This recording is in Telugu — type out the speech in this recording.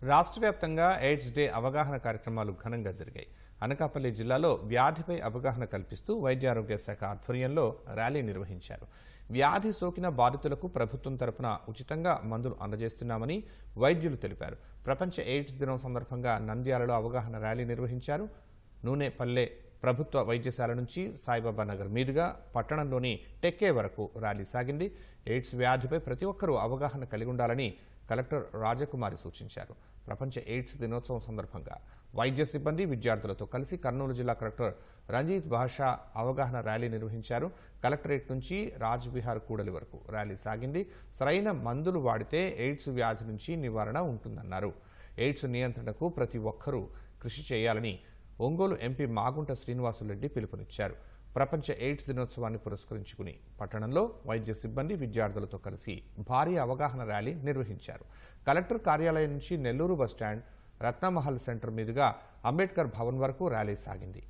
రాష్ట్ర వ్యాప్తంగా ఎయిడ్స్ డే అవగాహన కార్యక్రమాలు ఘనంగా జరిగాయి. అనకాపల్లి జిల్లాలో వ్యాధిపై అవగాహన కల్పిస్తూ వైద్య ఆరోగ్య శాఖ ఆధ్వర్యంలో ర్యాలీ నిర్వహించారు. వ్యాధి సోకిన బాధితులకు ప్రభుత్వం తరపున ఉచితంగా మందులు అందజేస్తున్నామని వైద్యులు తెలిపారు. ప్రపంచ ఎయిడ్స్ దినం సందర్భంగా నంద్యాలలో అవగాహన ర్యాలీ నిర్వహించారు. నూనెపల్లె ప్రభుత్వ వైద్యశాల నుంచి సాయిబాబా నగర్ మీదుగా పట్టణంలోని టెక్కే వరకు ర్యాలీ సాగింది. ఎయిడ్స్ వ్యాధిపై ప్రతి ఒక్కరూ అవగాహన కలిగి ఉండాలని కలెక్టర్ రాజకుమారి సూచించారు. ప్రపంచ ఎయిడ్స్ దినోత్సవం సందర్భంగా వైద్య సిబ్బంది విద్యార్థులతో కలిసి కర్నూలు జిల్లా కలెక్టర్ రంజిత్ భాషా అవగాహన ర్యాలీ నిర్వహించారు. కలెక్టరేట్ నుంచి రాజ్ విహార్ కూడలి వరకు ర్యాలీ సాగింది. సరైన మందులు వాడితే ఎయిడ్స్ వ్యాధి నుంచి నివారణ ఉంటుందన్నారు. ఎయిడ్స్ నియంత్రణకు ప్రతి ఒక్కరూ కృషి చేయాలని ఒంగోలు ఎంపీ మాగుంట శ్రీనివాసులరెడ్డి పిలుపునిచ్చారు. ప్రపంచ ఎయిడ్స్ దినోత్సవాన్ని పురస్కరించుకుని పట్టణంలో వైద్య సిబ్బంది విద్యార్థులతో కలిసి భారీ అవగాహన ర్యాలీ నిర్వహించారు. కలెక్టర్ కార్యాలయం నుంచి నెల్లూరు బస్టాండ్, రత్నమహల్ సెంటర్ మీదుగా అంబేద్కర్ భవన్ వరకు ర్యాలీ సాగింది.